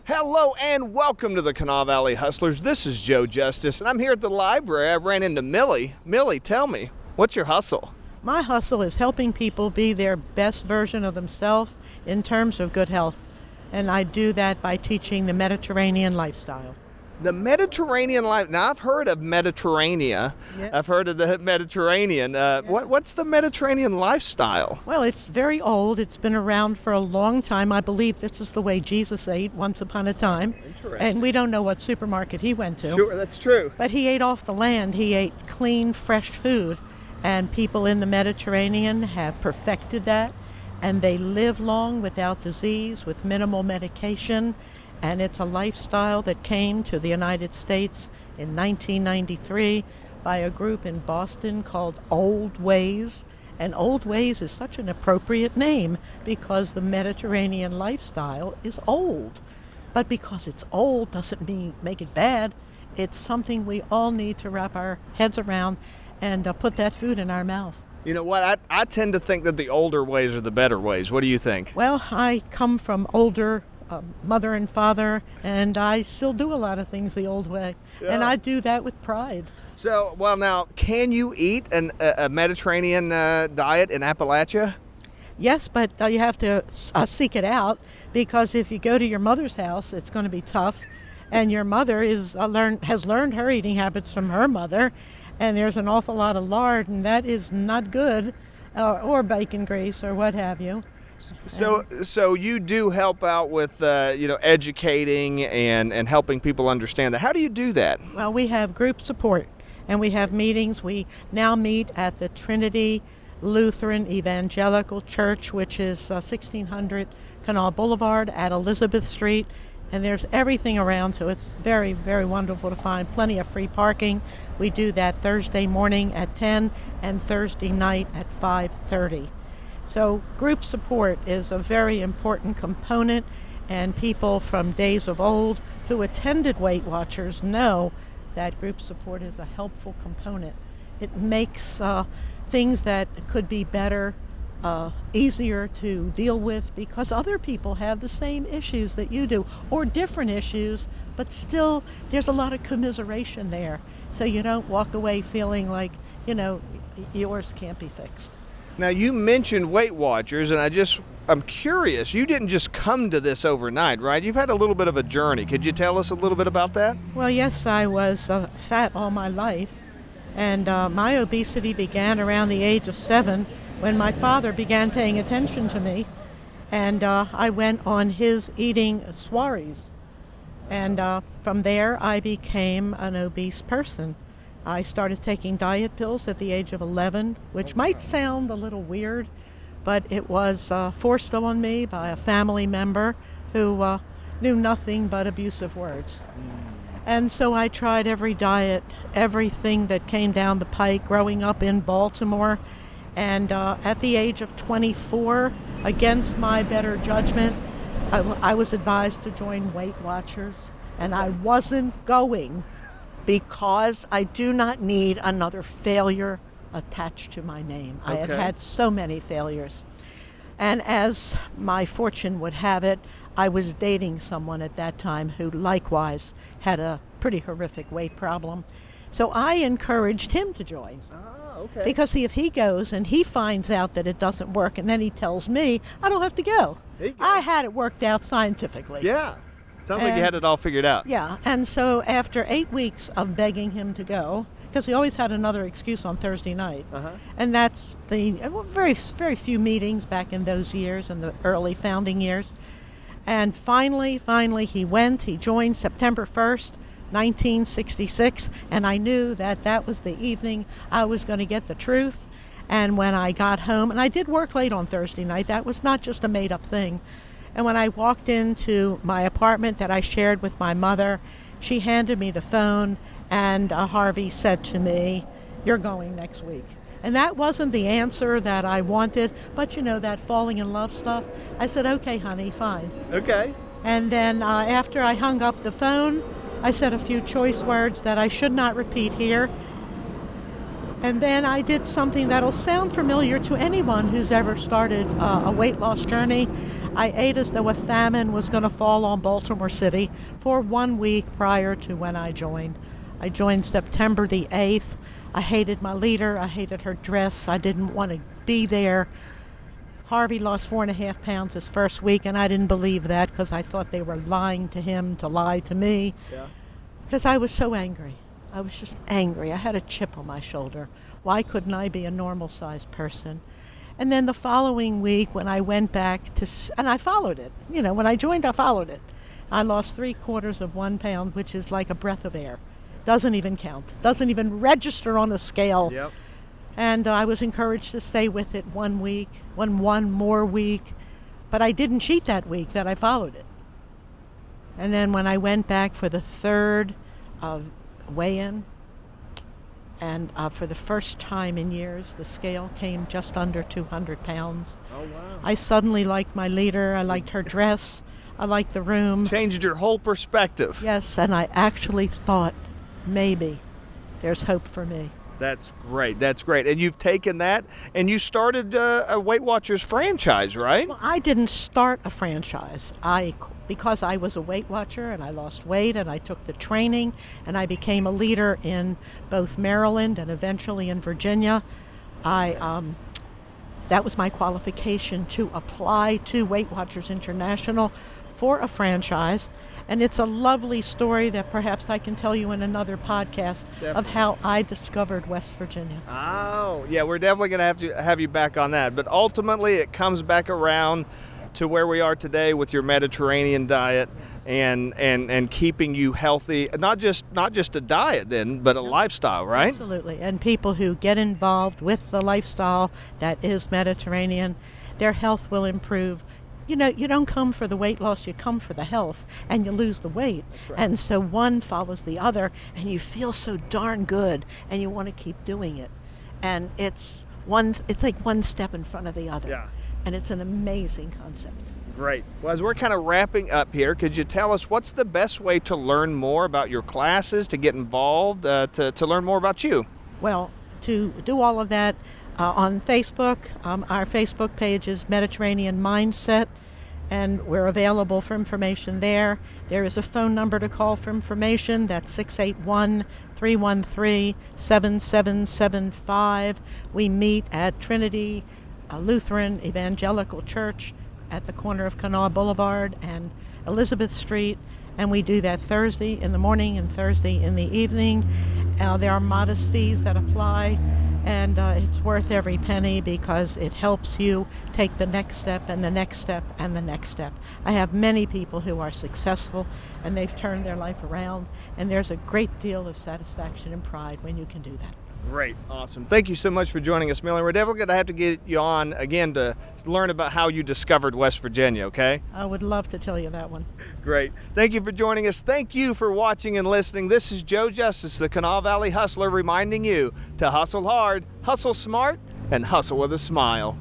Hello and welcome to the Kanawha Valley Hustlers. This is Joe Justice, and I'm here at the library. I ran into Millie. Millie, tell me, what's your hustle? My hustle is helping people be their best version of themselves in terms of good health. And I do that by teaching the Mediterranean lifestyle. The Mediterranean life. Now, I've heard of Mediterranean. Yeah. I've heard of the Mediterranean. What's the Mediterranean lifestyle? Well, it's very old. It's been around for a long time. I believe this is the way Jesus ate once upon a time. Interesting. And we don't know what supermarket he went to. Sure, that's true. But he ate off the land. He ate clean, fresh food. And people in the Mediterranean have perfected that. And they live long without disease, with minimal medication. And it's a lifestyle that came to the United States in 1993 by a group in Boston called Old Ways. And Old Ways is such an appropriate name because the Mediterranean lifestyle is old. But because it's old doesn't mean make it bad. It's something we all need to wrap our heads around and put that food in our mouth. You know what? I tend to think that the older ways are the better ways. What do you think? Well, I come from older mother and father, and I still do a lot of things the old way. Yeah. And I do that with pride. So, well, now, can you eat a Mediterranean diet in Appalachia? Yes, but you have to seek it out, because if you go to your mother's house, it's going to be tough. And your mother has learned her eating habits from her mother, and there's an awful lot of lard, and that is not good, or bacon grease, or what have you. So you do help out with, educating and helping people understand that. How do you do that? Well, we have group support, and we have meetings. We now meet at the Trinity Lutheran Evangelical Church, which is 1600 Canal Boulevard at Elizabeth Street. And there's everything around, so it's very, very wonderful to find. Plenty of free parking. We do that Thursday morning at 10 and Thursday night at 5:30. So group support is a very important component, and people from days of old who attended Weight Watchers know that group support is a helpful component. It makes things that could be better easier to deal with, because other people have the same issues that you do, or different issues, but still there's a lot of commiseration there. So you don't walk away feeling like, yours can't be fixed. Now, you mentioned Weight Watchers, and I'm curious, you didn't just come to this overnight, right? You've had a little bit of a journey. Could you tell us a little bit about that? Well, yes, I was fat all my life, and my obesity began around the age of 7 when my father began paying attention to me, and I went on his eating soirees. And from there, I became an obese person. I started taking diet pills at the age of 11, which might sound a little weird, but it was forced on me by a family member who knew nothing but abusive words. And so I tried every diet, everything that came down the pike growing up in Baltimore. And at the age of 24, against my better judgment, I was advised to join Weight Watchers, and I wasn't going, because I do not need another failure attached to my name. Okay. I have had so many failures. And as my fortune would have it, I was dating someone at that time who likewise had a pretty horrific weight problem. So I encouraged him to join. Okay. Because see, if he goes and he finds out that it doesn't work, and then he tells me, I don't have to go. I had it worked out scientifically. Yeah. Sounds like you had it all figured out. Yeah. And so after 8 weeks of begging him to go, because he always had another excuse on Thursday night, and that's the very, very few meetings back in those years, in the early founding years. And finally he went. He joined September 1st. 1966, and I knew that was the evening I was going to get the truth. And when I got home, and I did work late on Thursday night, that was not just a made-up thing. And when I walked into my apartment that I shared with my mother, she handed me the phone, and Harvey said to me, "You're going next week." And that wasn't the answer that I wanted, but that falling in love stuff. I said, "Okay, honey, fine." Okay. And then after I hung up the phone, I said a few choice words that I should not repeat here. And then I did something that'll sound familiar to anyone who's ever started a weight loss journey. I ate as though a famine was going to fall on Baltimore City for 1 week prior to when I joined. I joined September the 8th. I hated my leader. I hated her dress. I didn't want to be there. Harvey lost 4.5 pounds his first week, and I didn't believe that because I thought they were lying to him to lie to me. Yeah. Because I was so angry. I was just angry. I had a chip on my shoulder. Why couldn't I be a normal-sized person? And then the following week when I went back and I followed it. You know, when I joined, I followed it. I lost 3/4 of 1 pound, which is like a breath of air. Doesn't even count. Doesn't even register on a scale. Yep. And I was encouraged to stay with it 1 week, one more week. But I didn't cheat that week that I followed it. And then when I went back for the third weigh-in, and for the first time in years, the scale came just under 200 pounds. Oh, wow. I suddenly liked my leader. I liked her dress. I liked the room. Changed your whole perspective. Yes, and I actually thought maybe there's hope for me. That's great. That's great. And you've taken that and you started a Weight Watchers franchise, right? Well, I didn't start a franchise. Because I was a Weight Watcher and I lost weight and I took the training and I became a leader in both Maryland and eventually in Virginia. That was my qualification to apply to Weight Watchers International for a franchise. And it's a lovely story that perhaps I can tell you in another podcast of how I discovered West Virginia. Oh, yeah, we're definitely going to have you back on that. But ultimately, it comes back around to where we are today with your Mediterranean diet and keeping you healthy. Not just a diet then, but a lifestyle, right? Absolutely. And people who get involved with the lifestyle that is Mediterranean, their health will improve. You know, you don't come for the weight loss, you come for the health, and you lose the weight. That's right. And so one follows the other, and you feel so darn good, and you want to keep doing it. And it's like one step in front of the other. Yeah. And it's an amazing concept. Great. Well, as we're kind of wrapping up here, could you tell us what's the best way to learn more about your classes, to get involved, to learn more about you? Well, to do all of that, on Facebook, our Facebook page is Mediterranean Mindset, and we're available for information there. There is a phone number to call for information. That's 681-313-7775. We meet at Trinity Lutheran Evangelical Church at the corner of Kanawha Boulevard and Elizabeth Street, and we do that Thursday in the morning and Thursday in the evening. There are modest fees that apply, and it's worth every penny because it helps you take the next step and the next step and the next step. I have many people who are successful and they've turned their life around, and there's a great deal of satisfaction and pride when you can do that. Great. Awesome. Thank you so much for joining us, Millie. We're definitely going to have to get you on again to learn about how you discovered West Virginia, okay? I would love to tell you that one. Great. Thank you for joining us. Thank you for watching and listening. This is Joe Justice, the Kanawha Valley Hustler, reminding you to hustle hard, hustle smart, and hustle with a smile.